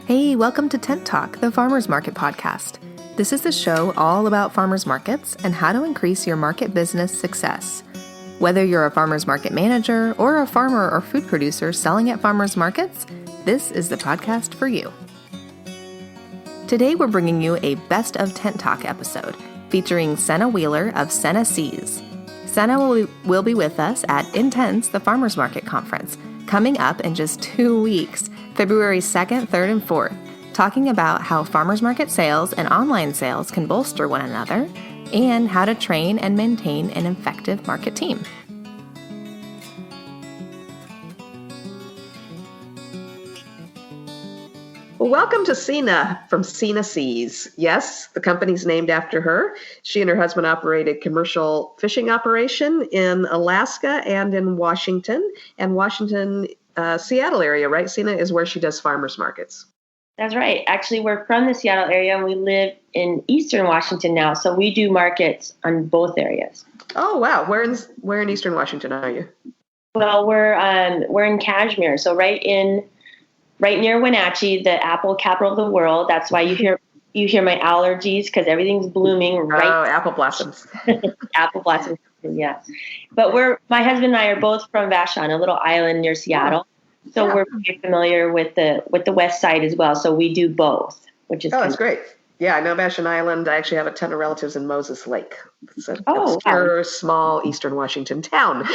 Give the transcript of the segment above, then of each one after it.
Hey, welcome to Tent Talk, the Farmers Market podcast. This is the show all about farmers markets and how to increase your market business success. Whether you're a farmers market manager or a farmer or food producer selling at farmers markets, this is the podcast for you. Today we're bringing you a Best of Tent Talk episode featuring Sena Wheeler of Sena Seas. Sena will be with us at Intense, the Farmers Market Conference, coming up in just 2 weeks, February 2nd, 3rd, and 4th, talking about how farmers market sales and online sales can bolster one another and how to train and maintain an effective market team. Well, welcome to Sena from Sena Seas. Yes, the company's named after her. She and her husband operate a commercial fishing operation in Alaska and in Washington. And Washington, Seattle area, right, Sena, is where she does farmers markets. That's right. Actually, we're from the Seattle area and we live in Eastern Washington now. So we do markets on both areas. Oh, wow. Where in Eastern Washington are you? Well, we're in Kashmir. So right near Wenatchee, the apple capital of the world. That's why you hear my allergies, because everything's blooming right. Oh, apple blossoms. Apple blossoms, yeah. But my husband and I are both from Vashon, a little island near Seattle. So we're pretty familiar with the west side as well. So we do both, which is that's great. Yeah, I know Vashon Island. I actually have a ton of relatives in Moses Lake. It's an obscure, small Eastern Washington town.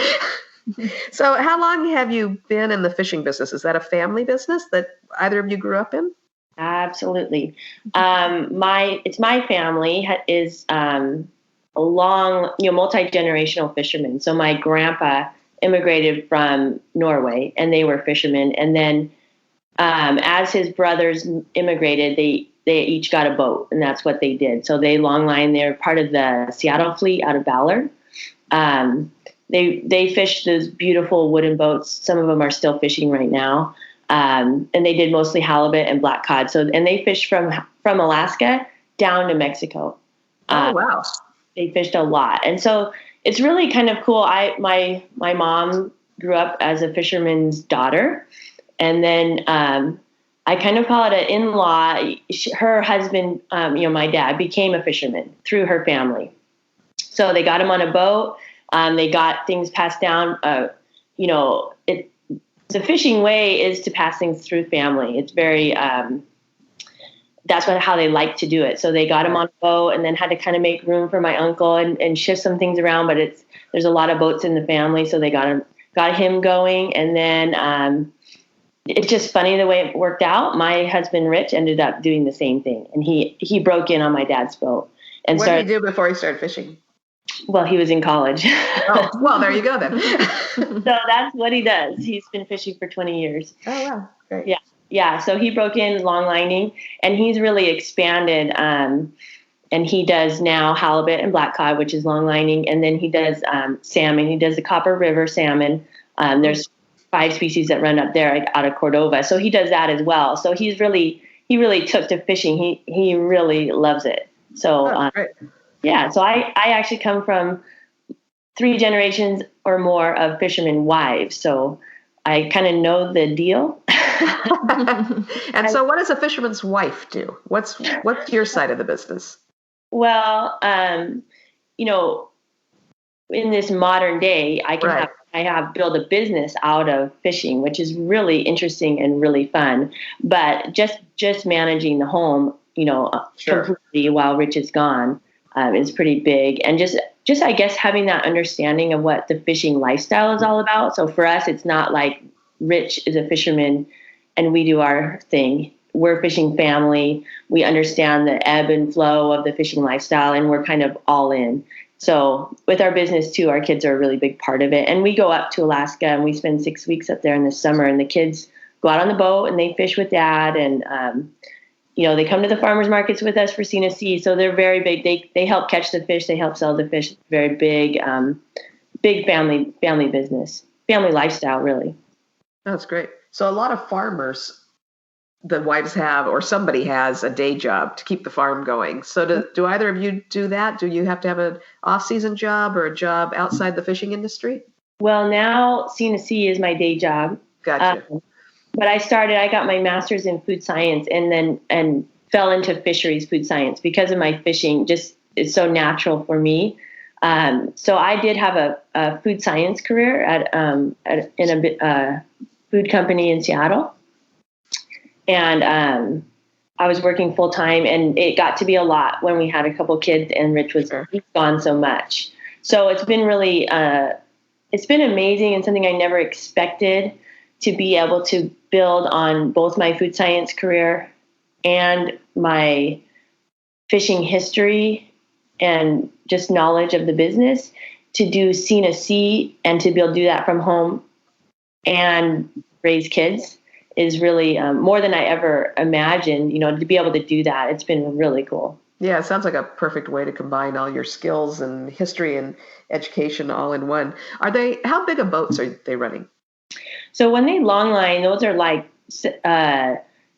So how long have you been in the fishing business? Is that a family business that either of you grew up in? Absolutely. My family is a long, multi-generational fisherman. So my grandpa immigrated from Norway and they were fishermen. And then as his brothers immigrated, they each got a boat, and that's what they did. So they longline, they're part of the Seattle fleet out of Ballard. They fished those beautiful wooden boats. Some of them are still fishing right now. And they did mostly halibut and black cod. And they fished from Alaska down to Mexico. Wow. They fished a lot. And so it's really kind of cool. My mom grew up as a fisherman's daughter. And then I kind of call it an in-law. Her husband, my dad, became a fisherman through her family. So they got him on a boat. They got things passed down. The fishing way is to pass things through family. It's very, that's how they like to do it. So they got him on a boat and then had to kind of make room for my uncle and shift some things around. But there's a lot of boats in the family. So they got him going. And then it's just funny the way it worked out. My husband, Rich, ended up doing the same thing. And he broke in on my dad's boat. And what did he do before he started fishing? Well, he was in college. Oh, well, there you go then. So that's what he does. He's been fishing for 20 years. Oh, wow. Great. Yeah. Yeah. So he broke in long lining and he's really expanded. And he does now halibut and black cod, which is long lining. And then he does salmon. He does the Copper River salmon. There's 5 species that run up there out of Cordova. So he does that as well. So he really took to fishing. He really loves it. So, great. Yeah, so I actually come from 3 generations or more of fishermen wives, so I kind of know the deal. And so what does a fisherman's wife do? What's your side of the business? Well, in this modern day, I have built a business out of fishing, which is really interesting and really fun. But just managing the home, completely while Rich is gone. Is pretty big, and just I guess having that understanding of what the fishing lifestyle is all about. So for us, it's not like Rich is a fisherman and we do our thing. We're a fishing family. We understand the ebb and flow of the fishing lifestyle, and we're kind of all in. So with our business too, our kids are a really big part of it. And we go up to Alaska and we spend 6 weeks up there in the summer, and the kids go out on the boat and they fish with dad, and they come to the farmers markets with us for Sena Seas. So they're very big. They help catch the fish. They help sell the fish. Very big, big family business, family lifestyle, really. That's great. So a lot of farmers, the wives have, or somebody has a day job to keep the farm going. So do either of you do that? Do you have to have an off-season job or a job outside the fishing industry? Well, now Sena Sea is my day job. Gotcha. but I got my master's in food science and fell into fisheries food science because of my fishing. Just it's so natural for me. So I did have a food science career in a food company in Seattle, and I was working full time, and it got to be a lot when we had a couple kids, and Rich was gone so much. So it's been really it's been amazing and something I never expected to be able to build on both my food science career and my fishing history and just knowledge of the business to do Sena Sea and to be able to do that from home and raise kids is really more than I ever imagined, to be able to do that. It's been really cool. Yeah, it sounds like a perfect way to combine all your skills and history and education all in one. How big of boats are they running? So when they longline, those are like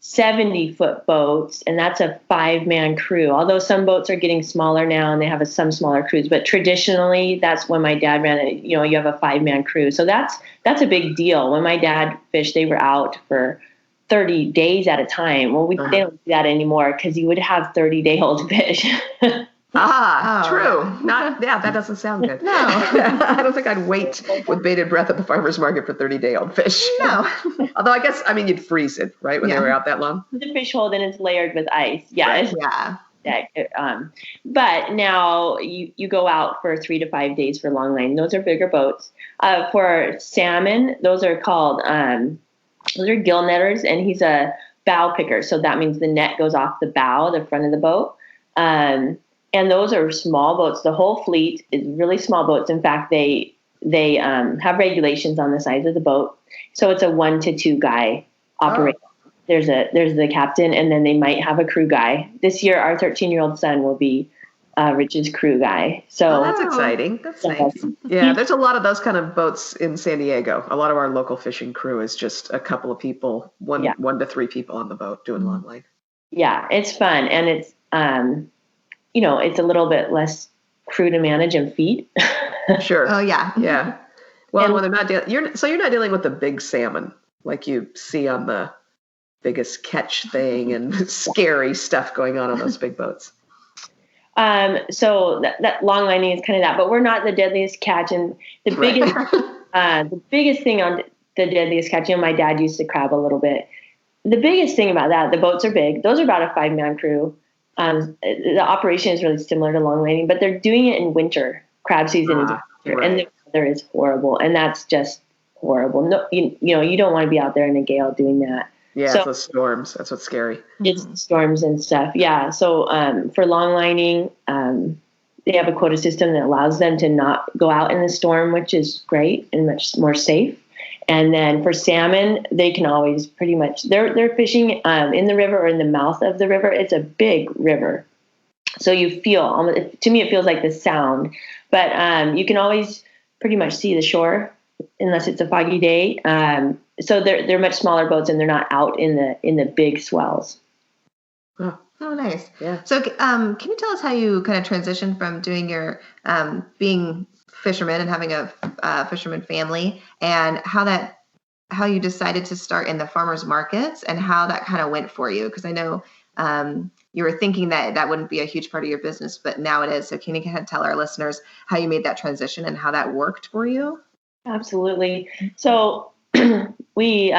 70-foot boats, and that's a 5-man crew. Although some boats are getting smaller now and they have some smaller crews, but traditionally that's when my dad ran it. You have a 5-man crew. So that's a big deal. When my dad fished, they were out for 30 days at a time. Well, they don't do that anymore because you would have 30-day-old fish. True. That doesn't sound good. No. I don't think I'd wait with bated breath at the farmer's market for 30-day-old fish. No. Although I guess, you'd freeze it, right, when they were out that long? The fish hold, and it's layered with ice. Yeah. Right. Yeah. But now you go out for 3 to 5 days for longline. Those are bigger boats. For salmon, those are called... those are gill netters, and he's a bow picker. So that means the net goes off the bow, the front of the boat. And those are small boats. The whole fleet is really small boats. In fact, they have regulations on the size of the boat. So it's a 1 to 2 guy operation. There's the captain, and then they might have a crew guy. This year, our 13-year-old son will be Rich's crew guy. So that's exciting. That's nice. Yeah, there's a lot of those kind of boats in San Diego. A lot of our local fishing crew is just a couple of people, one to 3 people on the boat doing longline. Yeah, it's fun, and it's it's a little bit less crew to manage and feed. Sure. Oh yeah. Yeah. Well, when they're not you're not dealing with the big salmon like you see on the biggest catch thing and scary stuff going on those big boats. So that long lining is kind of that, but we're not the deadliest catch. And the biggest thing on the deadliest catch, my dad used to crab a little bit. The biggest thing about that, the boats are big. Those are about a 5-man crew. The operation is really similar to long lining, but they're doing it in winter. Crab season is winter, and the weather is horrible, and that's just horrible. No, you don't want to be out there in a gale doing that. Yeah, so it's storms. That's what's scary. It's storms and stuff. Yeah. So for long lining, they have a quota system that allows them to not go out in the storm, which is great and much more safe. And then for salmon, they can always pretty much they're fishing in the river or in the mouth of the river. It's a big river, so you feel to me it feels like the Sound, but you can always pretty much see the shore unless it's a foggy day. So they're much smaller boats, and they're not out in the big swells. Oh, nice. Yeah. So, can you tell us how you kind of transitioned from doing your being fisherman and having a fisherman family, and how you decided to start in the farmers markets, and how that kind of went for you? Because I know you were thinking that wouldn't be a huge part of your business, but now it is. So, can you kind of tell our listeners how you made that transition and how that worked for you? Absolutely. So we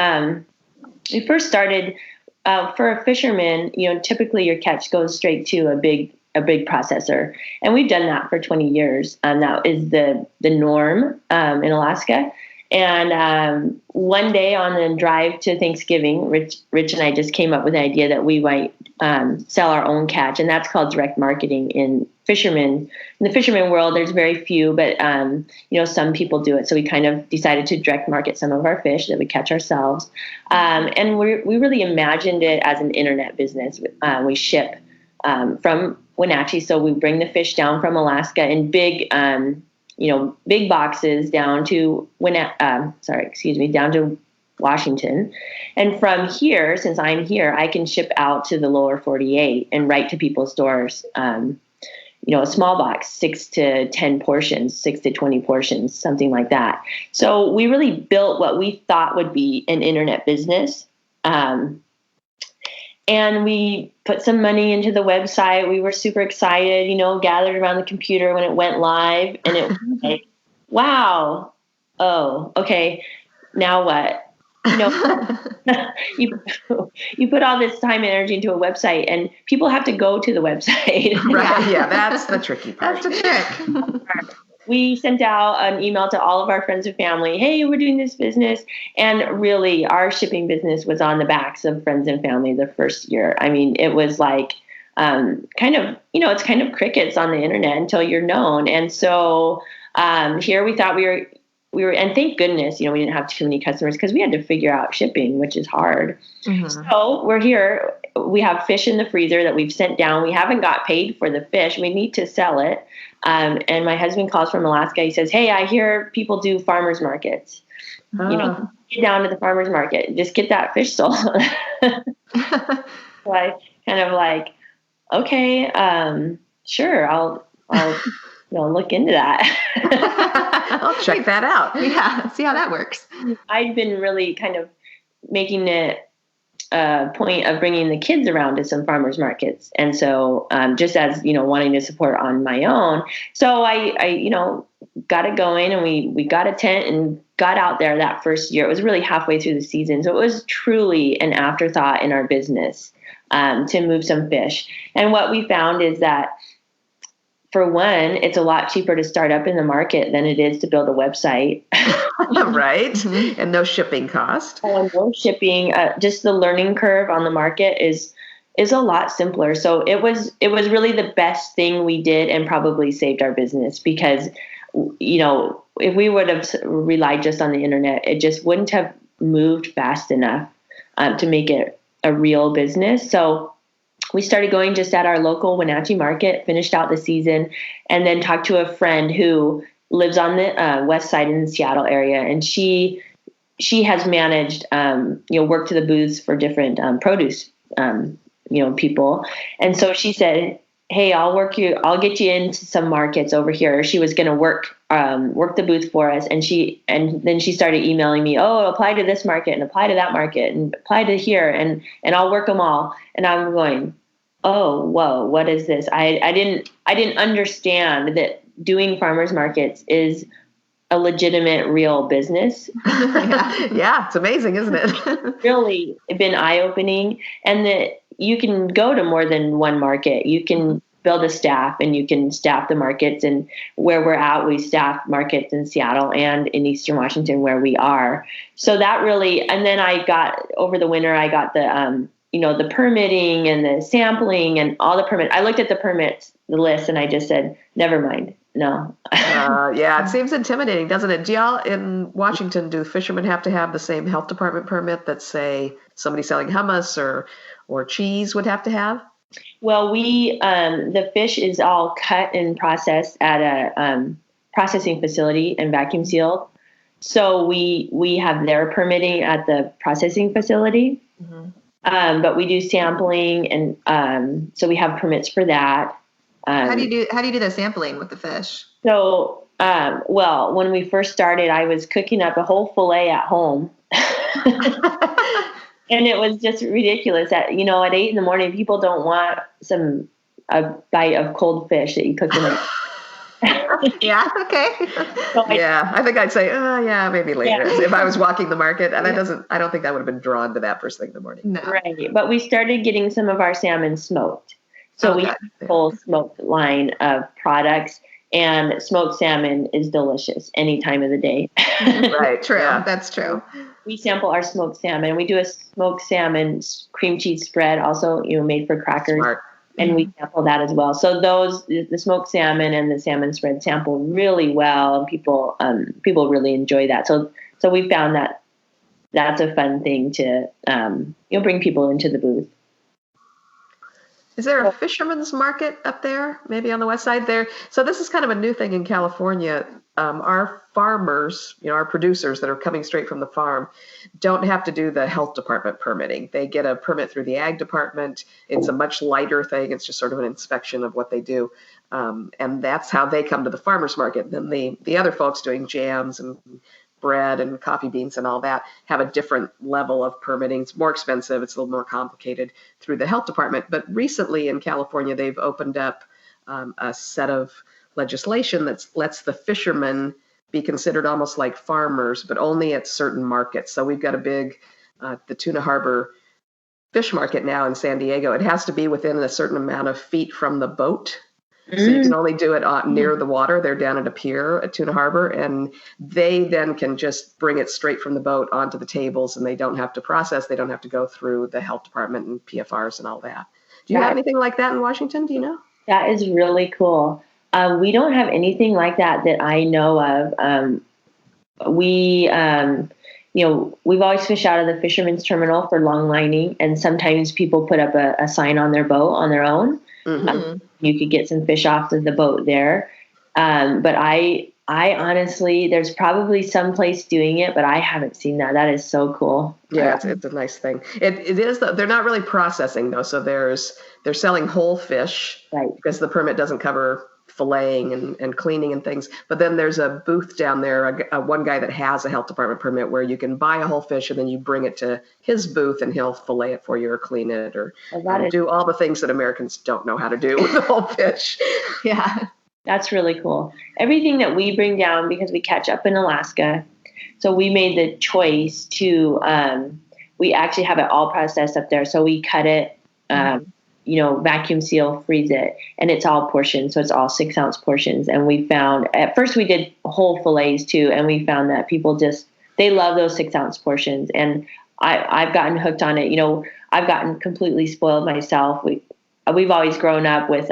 first started for a fisherman. Typically your catch goes straight to a big processor, and we've done that for 20 years. That is the norm in Alaska. And one day on the drive to Thanksgiving, Rich and I just came up with the idea that we might sell our own catch, and that's called direct marketing in fishermen. In the fisherman world, there's very few, but some people do it. So we kind of decided to direct market some of our fish that we catch ourselves, and we really imagined it as an internet business. We ship from Wenatchee, so we bring the fish down from Alaska in big boxes down to down to Washington. And from here, since I'm here, I can ship out to the lower 48 and right to people's doors. a small box, 6 to 10 portions, 6 to 20 portions, something like that. So we really built what we thought would be an internet business. And we put some money into the website. We were super excited, gathered around the computer when it went live, and it was like, wow. Oh, okay. Now what? You put all this time and energy into a website, and people have to go to the website. Right. Yeah, that's the tricky part. That's the trick. We sent out an email to all of our friends and family. Hey, we're doing this business. And really, our shipping business was on the backs of friends and family the first year. I mean, it was like it's kind of crickets on the internet until you're known. And so here we thought we were, and thank goodness, we didn't have too many customers because we had to figure out shipping, which is hard. Mm-hmm. So we're here. We have fish in the freezer that we've sent down. We haven't got paid for the fish. We need to sell it. And my husband calls from Alaska. He says, hey, I hear people do farmers markets. Oh. Get down to the farmers market. Just get that fish sold. So I kind of like, okay, sure, I'll look into that. I'll check that out. Yeah, see how that works. I'd been really kind of making it a point of bringing the kids around to some farmers markets. And so just as, wanting to support on my own. So I got it going, and we got a tent and got out there that first year. It was really halfway through the season. So it was truly an afterthought in our business to move some fish. And what we found is that, for one, it's a lot cheaper to start up in the market than it is to build a website. Right. Mm-hmm. And no shipping cost. And no shipping. Just the learning curve on the market is a lot simpler. So it was really the best thing we did, and probably saved our business, because, if we would have relied just on the internet, it just wouldn't have moved fast enough to make it a real business. So we started going just at our local Wenatchee market, finished out the season, and then talked to a friend who lives on the west side in the Seattle area. And she has managed, work to the booths for different produce, people. And so she said, hey, I'll get you into some markets over here. She was going to work the booth for us. And then she started emailing me, apply to this market and apply to that market and apply to here. And I'll work them all. And I'm going, oh, whoa, what is this? I didn't understand that doing farmers markets is a legitimate, real business. Yeah, it's amazing, isn't it? Really been eye-opening, and that you can go to more than one market. You can build a staff, and you can staff the markets. And where we're at, we staff markets in Seattle and in Eastern Washington, where we are. So that really, and then over the winter, I got the, the permitting and the sampling and all the permits. I looked at the list, and I just said, never mind. No. Yeah, it seems intimidating, doesn't it? Do y'all in Washington, do fishermen have to have the same health department permit that, say, somebody selling hummus or cheese would have to have? Well, the fish is all cut and processed at a processing facility and vacuum sealed. So we have their permitting at the processing facility. Mm-hmm. But we do sampling, and so we have permits for that. How do you do the sampling with the fish? So, when we first started, I was cooking up a whole fillet at home. And it was just ridiculous that, at 8 a.m, people don't want a bite of cold fish that you cook in a Yeah. Okay. So I think I'd say, maybe later. Yeah. If I was walking the market, and I don't think I would have been drawn to that first thing in the morning. No. Right. But we started getting some of our salmon smoked. So we have a full smoked line of products, and smoked salmon is delicious any time of the day. Right. True. Yeah. That's true. We sample our smoked salmon. We do a smoked salmon cream cheese spread, also, made for crackers. Smart. And we sample that as well. So the smoked salmon and the salmon spread sample really well. People really enjoy that. So we found that that's a fun thing to bring people into the booth. Is there a fisherman's market up there, maybe on the west side there? So this is kind of a new thing in California. Our farmers, our producers that are coming straight from the farm, don't have to do the health department permitting. They get a permit through the ag department. It's a much lighter thing. It's just sort of an inspection of what they do. And that's how they come to the farmers market. Then the other folks doing jams and bread and coffee beans and all that have a different level of permitting. It's more expensive. It's a little more complicated through the health department. But recently in California, they've opened up a set of legislation that lets the fishermen be considered almost like farmers, but only at certain markets. So we've got a big, the Tuna Harbor fish market now in San Diego. It has to be within a certain amount of feet from the boat. So you can only do it near the water. They're down at a pier at Tuna Harbor, and they then can just bring it straight from the boat onto the tables, and they don't have to process. They don't have to go through the health department and PFRs and all that. Do you have anything like that in Washington? Do you know? That is really cool. We don't have anything like that I know of. We've always fished out of the fisherman's terminal for long lining, and sometimes people put up a sign on their boat on their own. Mm-hmm. You could get some fish off of the boat there. But I honestly, there's probably some place doing it, but I haven't seen that. That is so cool. Yeah, it's a nice thing. It is, they're not really processing though. So they're selling whole fish, right, because the permit doesn't cover filleting and cleaning and things. But then there's a booth down there, one guy that has a health department permit where you can buy a whole fish and then you bring it to his booth and he'll fillet it for you or clean it or do all the things that Americans don't know how to do with the whole fish. Yeah. That's really cool. Everything that we bring down, because we catch up in Alaska, so we made the choice to, we actually have it all processed up there. So we cut it, vacuum seal, freeze it, and it's all portions. So it's all 6-ounce portions. And we found, at first we did whole fillets too, and we found that people they love those 6-ounce portions. And I've gotten hooked on it. I've gotten completely spoiled myself. We've always grown up with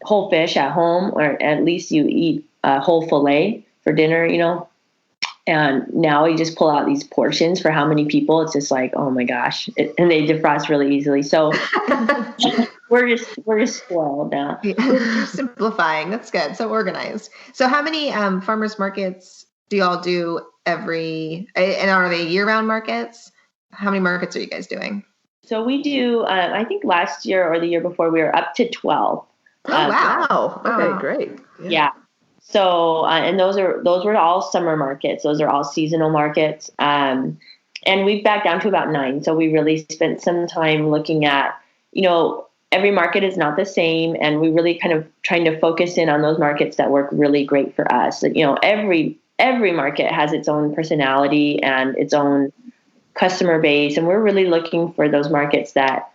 whole fish at home, or at least you eat a whole fillet for dinner, and now you just pull out these portions for how many people. It's just like, oh my gosh, and they defrost really easily. So we're just spoiled now. You're simplifying. That's good. So organized. So how many farmers markets do y'all do and are they year-round markets? How many markets are you guys doing? So we do, I think last year or the year before, we were up to 12. Oh, wow. Okay, great. Yeah. So, and those were all summer markets. Those are all seasonal markets. And we've backed down to about 9. So we really spent some time looking at, every market is not the same. And we really kind of trying to focus in on those markets that work really great for us. Every market has its own personality and its own customer base, and we're really looking for those markets that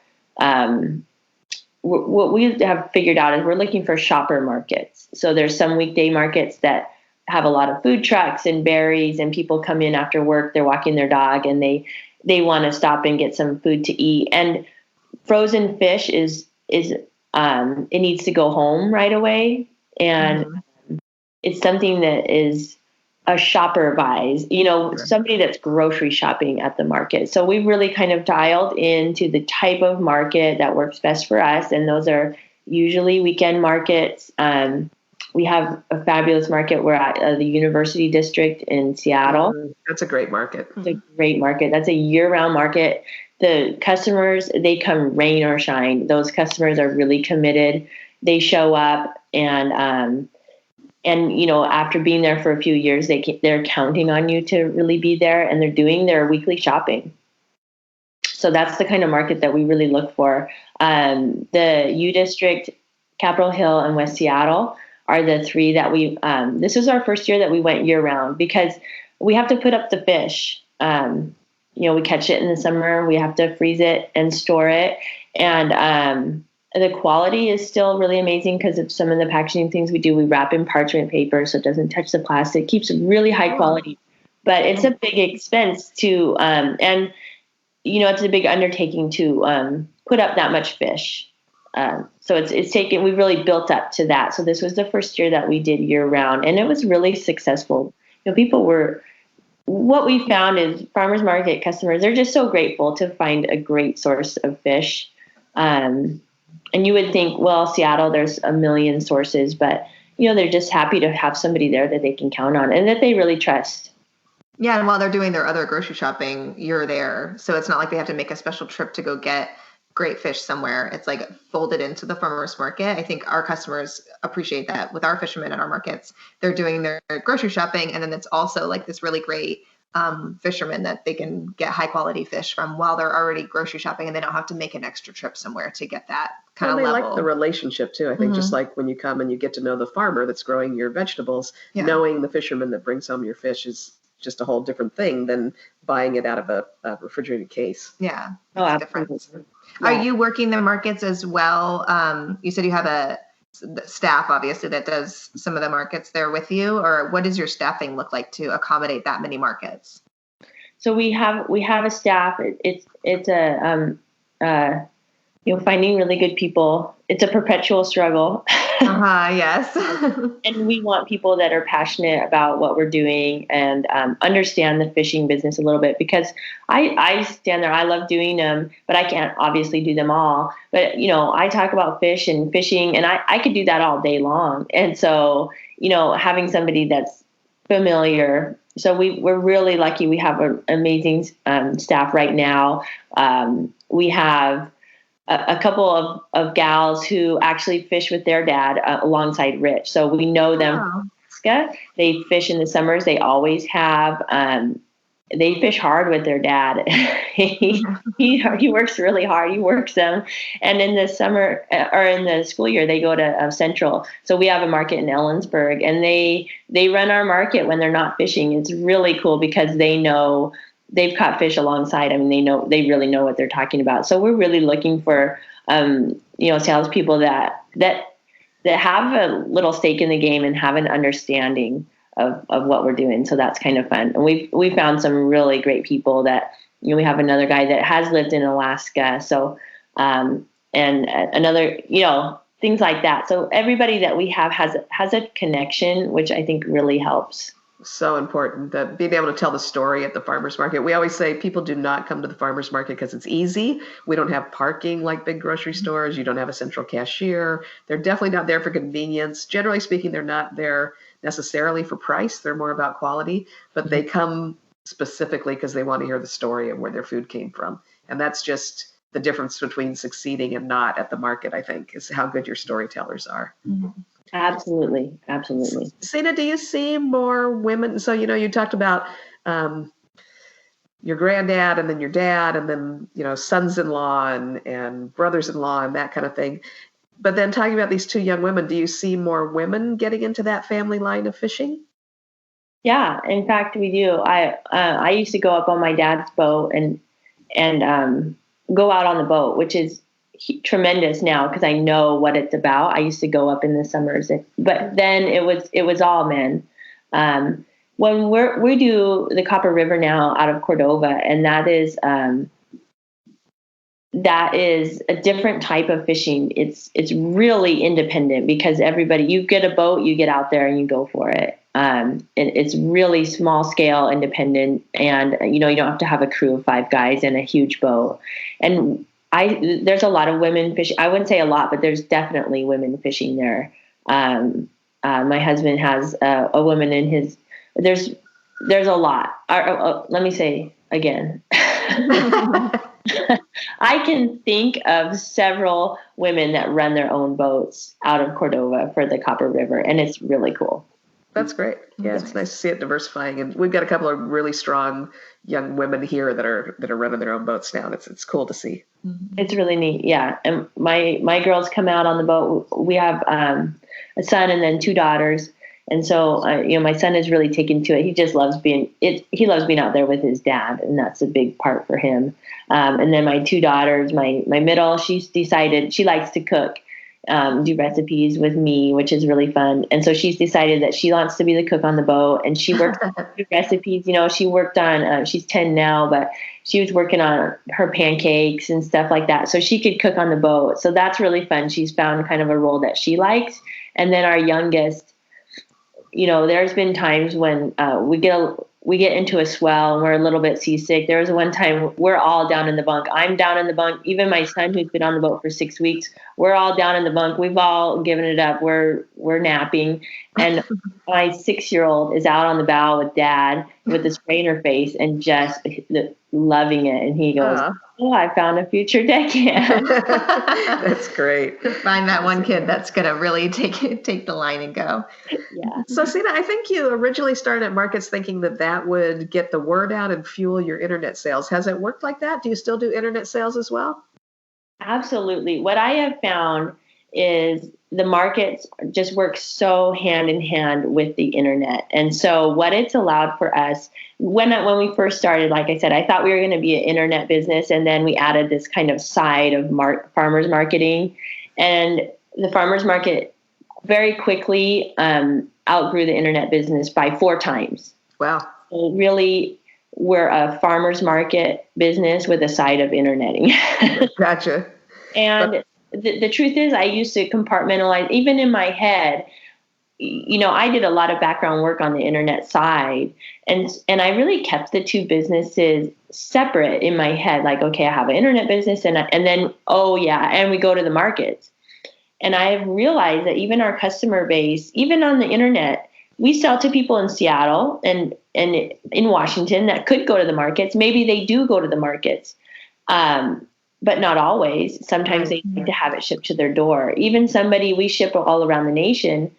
what we have figured out is we're looking for shopper markets. So there's some weekday markets that have a lot of food trucks and berries, and people come in after work, they're walking their dog, and they want to stop and get some food to eat. And frozen fish is it needs to go home right away, and it's something that is a shopper buys, somebody that's grocery shopping at the market. So we really kind of dialed into the type of market that works best for us. And those are usually weekend markets. We have a fabulous market. We're at the University District in Seattle. That's a great market. It's a great market. That's a year-round market. The customers, they come rain or shine. Those customers are really committed. They show up and after being there for a few years, they're counting on you to really be there, and they're doing their weekly shopping. So that's the kind of market that we really look for. The U District, Capitol Hill, and West Seattle are the 3 that this was our first year that we went year round, because we have to put up the fish. We catch it in the summer, we have to freeze it and store it. And, the quality is still really amazing because of some of the packaging things we do. We wrap in parchment paper so it doesn't touch the plastic. Keeps it really high quality, but it's a big expense to, it's a big undertaking to put up that much fish. So it's taken. We really built up to that. So this was the first year that we did year round, and it was really successful. What we found is farmers market customers, they're just so grateful to find a great source of fish. And you would think, well, Seattle, there's a million sources, but, they're just happy to have somebody there that they can count on and that they really trust. Yeah. And while they're doing their other grocery shopping, you're there. So it's not like they have to make a special trip to go get great fish somewhere, it's like folded into the farmer's market. I think our customers appreciate that with our fishermen in our markets. They're doing their grocery shopping, and then it's also like this really great fishermen that they can get high quality fish from while they're already grocery shopping, and they don't have to make an extra trip somewhere to get that kind of level. They like the relationship too. I think just like when you come and you get to know the farmer that's growing your vegetables, knowing the fisherman that brings home your fish is just a whole different thing than buying it out of a refrigerated case. Yeah. Oh, different. Yeah. Are you working the markets as well? You said you have a staff, obviously, that does some of the markets there with you, or what does your staffing look like to accommodate that many markets? So we have a staff. It's finding really good people. It's a perpetual struggle. Yes. And we want people that are passionate about what we're doing and understand the fishing business a little bit, because I stand there. I love doing them, but I can't obviously do them all. But, I talk about fish and fishing, and I could do that all day long. And so, having somebody that's familiar. So we're really lucky. We have an amazing staff right now. We have a couple of gals who actually fish with their dad alongside Rich. So we know them. Wow. They fish in the summers. They always have. They fish hard with their dad. he works really hard. He works them. And in the summer or in the school year, they go to Central. So we have a market in Ellensburg, and they run our market when they're not fishing. It's really cool because they know they've caught fish alongside. I mean, they really know what they're talking about. So we're really looking for, salespeople that have a little stake in the game and have an understanding of what we're doing. So that's kind of fun. And we found some really great people that, we have another guy that has lived in Alaska. So, and another, things like that. So everybody that we have has a connection, which I think really helps. So important that being able to tell the story at the farmer's market. We always say people do not come to the farmer's market because it's easy. We don't have parking like big grocery stores. You don't have a central cashier. They're definitely not there for convenience. Generally speaking, they're not there necessarily for price. They're more about quality, but they come specifically because they want to hear the story of where their food came from. And that's just the difference between succeeding and not at the market, I think, is how good your storytellers are. Mm-hmm. Absolutely. Sena, do you see more women? So, you talked about your granddad and then your dad and then, sons-in-law and brothers-in-law and that kind of thing. But then talking about these two young women, do you see more women getting into that family line of fishing? Yeah, in fact, we do. I used to go up on my dad's boat and go out on the boat, which is tremendous now because I know what it's about. I used to go up in the summers, but then it was all men. When we do the Copper River now out of Cordova, and that is a different type of fishing. It's really independent because everybody, you get a boat, you get out there and you go for it. It's really small scale, independent, and you don't have to have a crew of 5 guys in a huge boat. And there's a lot of women fishing. I wouldn't say a lot, but there's definitely women fishing there. My husband has a woman in his. There's a lot. Let me say again. I can think of several women that run their own boats out of Cordova for the Copper River, and it's really cool. That's great. Yeah, it's nice to see it diversifying, and we've got a couple of really strong young women here that are running their own boats now. And it's cool to see. It's really neat. Yeah, and my girls come out on the boat. We have a son and then 2 daughters, and so my son is really taken to it. He just loves being out there with his dad, and that's a big part for him. And then my 2 daughters, my middle, she's decided she likes to cook. Do recipes with me, which is really fun. And so she's decided that she wants to be the cook on the boat, and she works on recipes. She worked on, she's 10 now, but she was working on her pancakes and stuff like that. So she could cook on the boat. So that's really fun. She's found kind of a role that she likes. And then our youngest, there's been times when we get into a swell and we're a little bit seasick. There was one time we're all down in the bunk. I'm down in the bunk. Even my son, who's been on the boat for 6 weeks, we're all down in the bunk. We've all given it up. We're napping, And my 6-year-old is out on the bow with dad with the spray in her face and just loving it. And he goes, "Oh, I found a future deckhand." That's great. Find that one kid that's going to really take the line and go. Yeah. So, Sena, I think you originally started at markets thinking that would get the word out and fuel your internet sales. Has it worked like that? Do you still do internet sales as well? Absolutely. What I have found is the markets just work so hand in hand with the internet. And so what it's allowed for us, when we first started, like I said, I thought we were going to be an internet business. And then we added this kind of side of farmers marketing. And the farmers market very quickly outgrew the internet business by 4 times. Wow. So really, we're a farmers market business with a side of interneting. Gotcha. And the truth is, I used to compartmentalize, even in my head. I did a lot of background work on the internet side, and I really kept the 2 businesses separate in my head. Like, okay, I have an internet business, and then and we go to the markets. And I have realized that even our customer base, even on the internet, we sell to people in Seattle and in Washington that could go to the markets. Maybe they do go to the markets. But not always. Sometimes they need to have it shipped to their door. Even we ship all around the nation.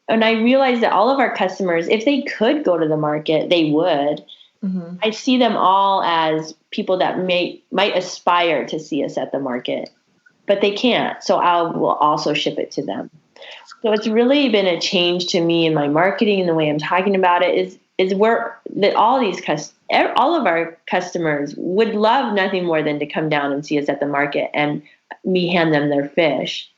And I realized that all of our customers, if they could go to the market, they would. Mm-hmm. I see them all as people that might aspire to see us at the market, but they can't. So I will also ship it to them. So it's really been a change to me in my marketing and the way I'm talking about it is where that all of our customers would love nothing more than to come down and see us at the market and me hand them their fish.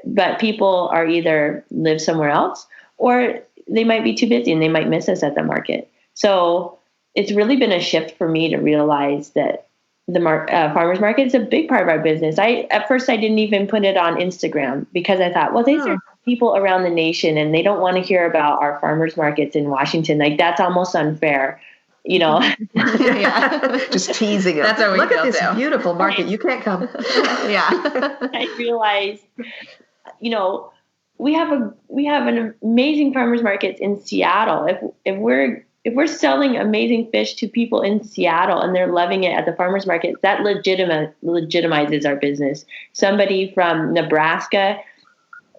But people are either live somewhere else or they might be too busy and they might miss us at the market. So it's really been a shift for me to realize that the farmers market is a big part of our business. At first I didn't even put it on Instagram because I thought, well, these are people around the nation and they don't want to hear about our farmers markets in Washington. Like, that's almost unfair. Yeah. Just teasing it. That's what we Look at this too. Beautiful market. You can't come. Yeah. I realized, we have an amazing farmers market in Seattle. If we're selling amazing fish to people in Seattle and they're loving it at the farmers market, that legitimizes our business. Somebody from Nebraska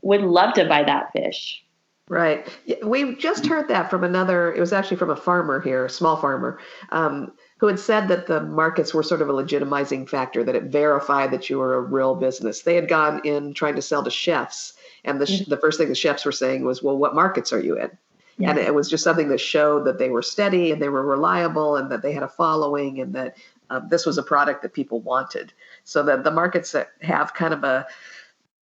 would love to buy that fish. Right. We just heard that from it was actually from a farmer here, a small farmer, who had said that the markets were sort of a legitimizing factor, that it verified that you were a real business. They had gone in trying to sell to chefs. And the first thing the chefs were saying was, well, what markets are you in? Yeah. And it was just something that showed that they were steady and they were reliable and that they had a following and that this was a product that people wanted. So that the markets that have kind of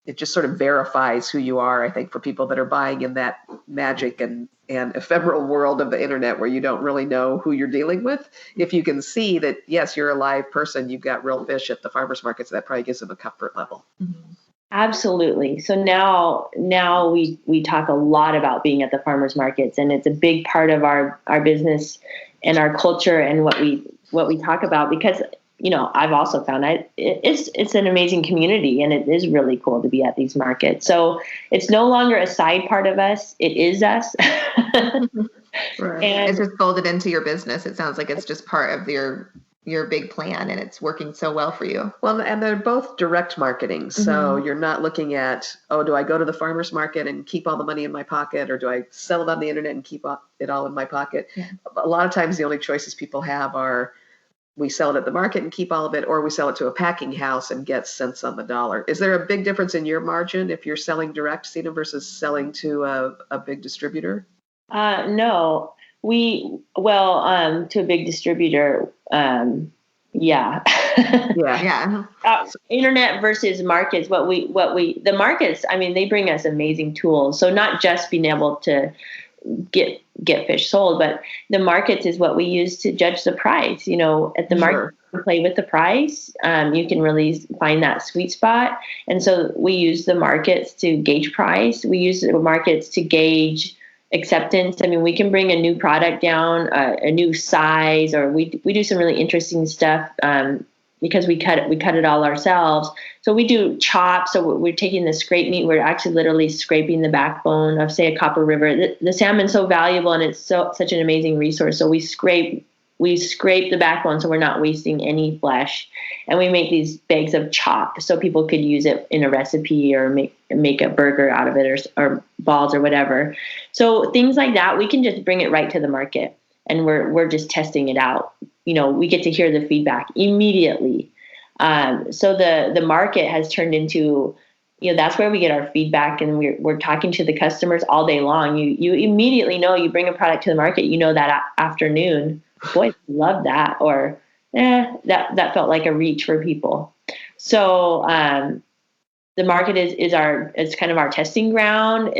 it just sort of verifies who you are, I think, for people that are buying in that magic and ephemeral world of the internet where you don't really know who you're dealing with. If you can see that, yes, you're a live person, you've got real fish at the farmers markets, that probably gives them a comfort level. Mm-hmm. Absolutely. So now we talk a lot about being at the farmers markets, and it's a big part of our business and our culture and what we talk about, because I've also found it's an amazing community and it is really cool to be at these markets. So it's no longer a side part of us. It is us. Right. And it's just folded into your business. It sounds like it's just part of your big plan and it's working so well for you. Well, and they're both direct marketing. So you're not looking at, do I go to the farmer's market and keep all the money in my pocket, or do I sell it on the internet and keep it all in my pocket? Yeah. A lot of times the only choices people have are, we sell it at the market and keep all of it, or we sell it to a packing house and get cents on the dollar. Is there a big difference in your margin if you're selling direct, Sena, versus selling to a big distributor? No. To a big distributor, yeah. Yeah. Internet versus markets. The markets, I mean, they bring us amazing tools. So not just being able to get fish sold, but the markets is what we use to judge the price. At the market, you play with the price. You can really find that sweet spot. And so we use the markets to gauge price. We use the markets to gauge acceptance. I mean, we can bring a new product down, a new size, or we do some really interesting stuff because we cut it all ourselves. So we do chops. So we're taking the scrape meat. We're actually literally scraping the backbone of, say, a Copper River. The salmon's so valuable and it's such an amazing resource. So we scrape the backbone, so we're not wasting any flesh. And we make these bags of chop so people could use it in a recipe or make a burger out of it, or balls or whatever. So things like that, we can just bring it right to the market, and we're just testing it out. We get to hear the feedback immediately. So the market has turned into, that's where we get our feedback, and we're talking to the customers all day long. You immediately know, you bring a product to the market, that afternoon, boy, love that, or that felt like a reach for people. So the market is kind of our testing ground.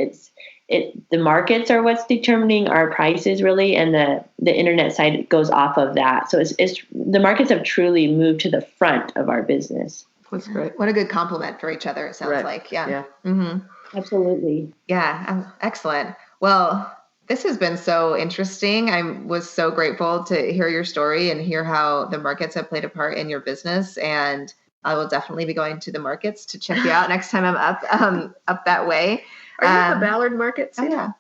The markets are what's determining our prices, really, and the internet side goes off of that. So it's the markets have truly moved to the front of our business. That's great. What a good compliment for each other, it sounds like. Yeah. Mm-hmm. Absolutely. Yeah. Excellent. Well, this has been so interesting. I was so grateful to hear your story and hear how the markets have played a part in your business. And I will definitely be going to the markets to check you out next time I'm up that way. Are you at the Ballard Market? Oh, yeah.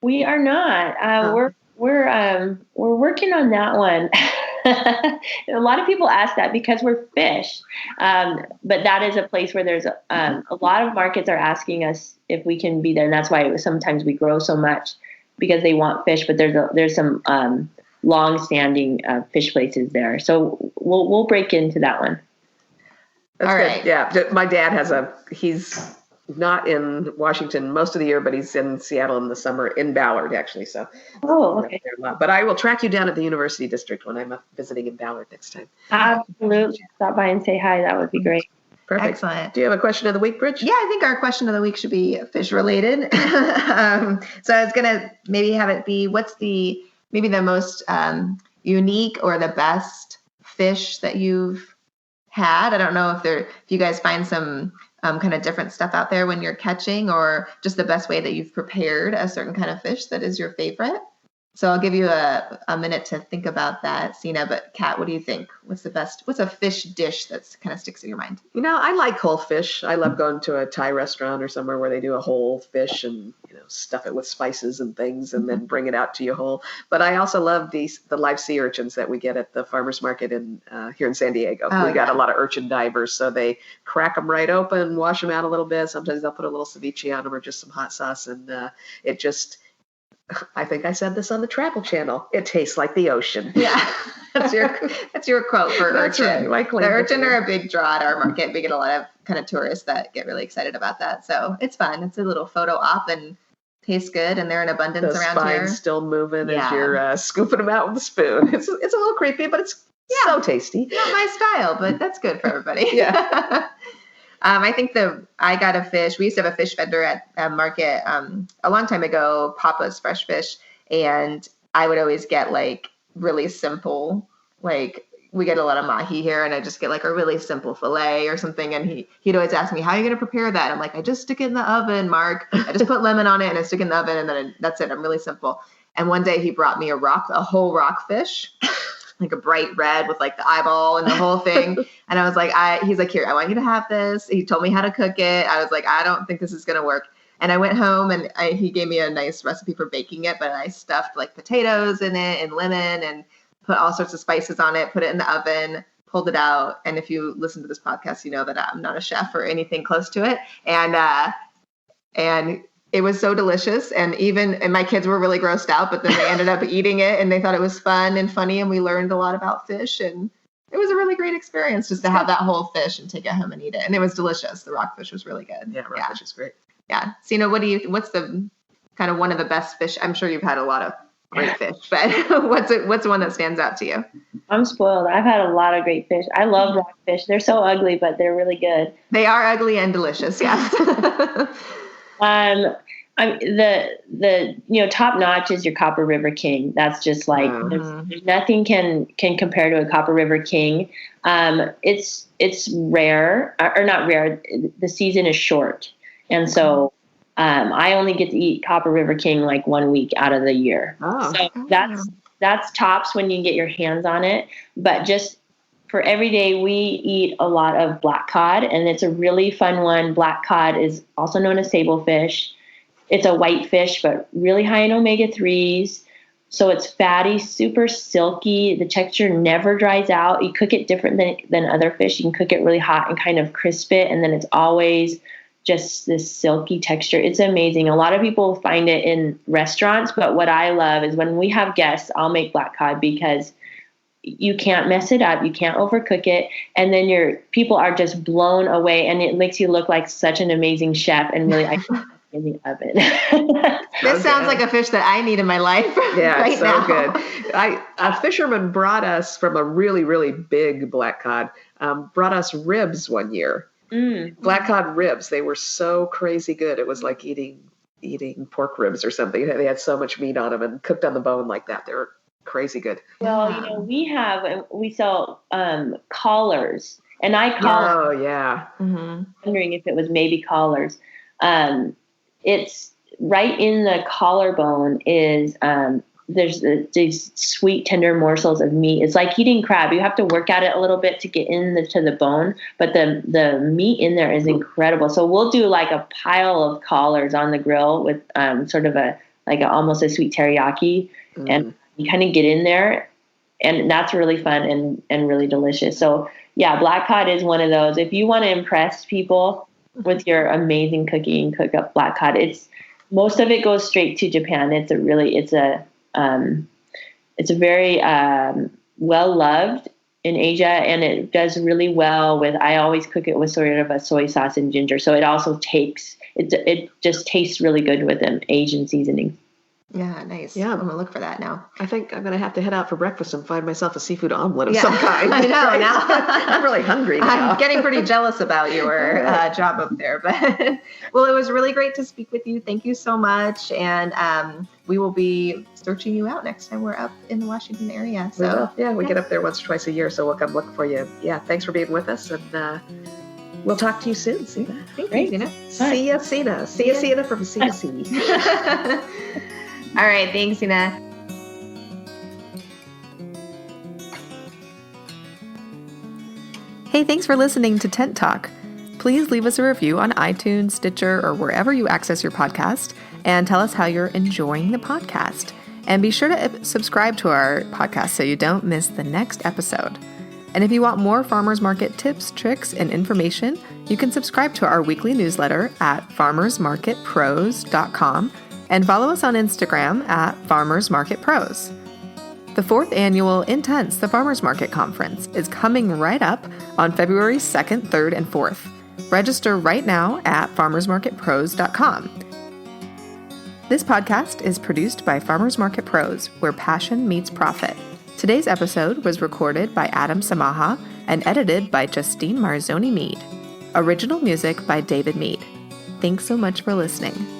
We are not. We're working on that one. A lot of people ask that because we're fish, but that is a place where there's a lot of markets are asking us if we can be there, and that's why sometimes we grow so much, because they want fish. But there's some long-standing fish places there, so we'll break into that one. That's good. Right. Yeah, my dad he's not in Washington most of the year, but he's in Seattle in the summer, in Ballard, actually. So, okay. But I will track you down at the University District when I'm visiting in Ballard next time. Absolutely. Stop by and say hi. That would be great. Perfect. Excellent. Do you have a question of the week, Bridge? Yeah, I think our question of the week should be fish related. So I was going to maybe have it be, what's maybe the most unique or the best fish that you've had? I don't know if you guys find some kind of different stuff out there when you're catching, or just the best way that you've prepared a certain kind of fish that is your favorite. So I'll give you a minute to think about that, Sena. But Kat, what do you think? What's a fish dish that's kind of sticks in your mind? I like whole fish. I love going to a Thai restaurant or somewhere where they do a whole fish and stuff it with spices and things and then bring it out to you whole. But I also love the live sea urchins that we get at the farmers market here in San Diego. We got a lot of urchin divers, so they crack them right open, wash them out a little bit. Sometimes they'll put a little ceviche on them or just some hot sauce, and it just. I think I said this on the Travel Channel. It tastes like the ocean. Yeah, that's your quote for urchin. Right. The urchin are a big draw at our market. We get a lot of kind of tourists that get really excited about that. So it's fun. It's a little photo op and tastes good, and they're in abundance around here. The spine's still moving as you're scooping them out with a spoon. It's a little creepy, but it's so tasty. Not my style, but that's good for everybody. Yeah. I think I got a fish. We used to have a fish vendor at a market a long time ago, Papa's Fresh Fish, and I would always get like really simple, like we get a lot of mahi here, and I just get like a really simple fillet or something, and he'd always ask me, how are you going to prepare that? I'm like, I just stick it in the oven, Mark. I just put lemon on it and I stick it in the oven, and then that's it. I'm really simple. And one day he brought me a whole rock fish. Like a bright red with like the eyeball and the whole thing. And I was like, he's like, here, I want you to have this. He told me how to cook it. I was like, I don't think this is going to work. And I went home and he gave me a nice recipe for baking it, but I stuffed like potatoes in it and lemon and put all sorts of spices on it, put it in the oven, pulled it out. And if you listen to this podcast, you know that I'm not a chef or anything close to it. And it was so delicious, and my kids were really grossed out, but then they ended up eating it, and they thought it was fun and funny, and we learned a lot about fish, and it was a really great experience just to have that whole fish and take it home and eat it, and it was delicious. The rockfish was really good. Yeah, rockfish is great. Yeah. Sena, what's the kind of one of the best fish? I'm sure you've had a lot of great fish, but what's one that stands out to you? I'm spoiled. I've had a lot of great fish. I love rockfish. They're so ugly, but they're really good. They are ugly and delicious. Yes. The top notch is your Copper River King. That's just like there's nothing can compare to a Copper River King. It's rare or not rare. The season is short, and so I only get to eat Copper River King like 1 week out of the year. So that's tops when you get your hands on it. But just For every day, we eat a lot of black cod, and it's a really fun one. Black cod is also known as sablefish. It's a white fish, but really high in omega-3s. So it's fatty, super silky. The texture never dries out. You cook it different than other fish. You can cook it really hot and kind of crisp it, and then it's always just this silky texture. It's amazing. A lot of people find it in restaurants, but what I love is when we have guests, I'll make black cod because you can't mess it up. You can't overcook it. And then your people are just blown away, and it makes you look like such an amazing chef and really in the oven. This sounds like a fish that I need in my life right so now. Good. A fisherman brought us from a really, really big black cod, brought us ribs one year. Black cod ribs. They were so crazy good. It was like eating pork ribs or something. They had so much meat on them and cooked on the bone like that. They were crazy good. Well, we sell collars, and I call. Oh yeah. Wondering if it was maybe collars. It's right in the collarbone is there's these sweet tender morsels of meat. It's like eating crab. You have to work at it a little bit to get to the bone, but the meat in there is incredible. So we'll do like a pile of collars on the grill with sort of almost a sweet teriyaki, and you kind of get in there, and that's really fun and really delicious. So yeah, black cod is one of those. If you want to impress people with your amazing cooking, cook up black cod. Most of it goes straight to Japan. It's a very well loved in Asia, and it does really well with. I always cook it with sort of a soy sauce and ginger, so it also it just tastes really good with an Asian seasoning. Yeah, nice. Yeah. I'm going to look for that now. I think I'm going to have to head out for breakfast and find myself a seafood omelet of some kind. I know. Now I'm really hungry now. I'm getting pretty jealous about your job up there. But well, it was really great to speak with you. Thank you so much. And we will be searching you out next time we're up in the Washington area. So we get up there once or twice a year, so we'll come look for you. Yeah, thanks for being with us, and we'll talk to you soon, Sena. Thank you, Sena. See ya, Sena. See ya, Sena from CC. All right. Thanks, Sena. Hey, thanks for listening to Tent Talk. Please leave us a review on iTunes, Stitcher, or wherever you access your podcast, and tell us how you're enjoying the podcast. And be sure to subscribe to our podcast so you don't miss the next episode. And if you want more farmers market tips, tricks, and information, you can subscribe to our weekly newsletter at farmersmarketpros.com and follow us on Instagram at farmersmarketpros. The 4th annual Intense the Farmers Market Conference is coming right up on February 2nd, 3rd, and 4th. Register right now at farmersmarketpros.com. This podcast is produced by Farmers Market Pros, where passion meets profit. Today's episode was recorded by Adam Samaha and edited by Justine Marzoni Mead. Original music by David Mead. Thanks so much for listening.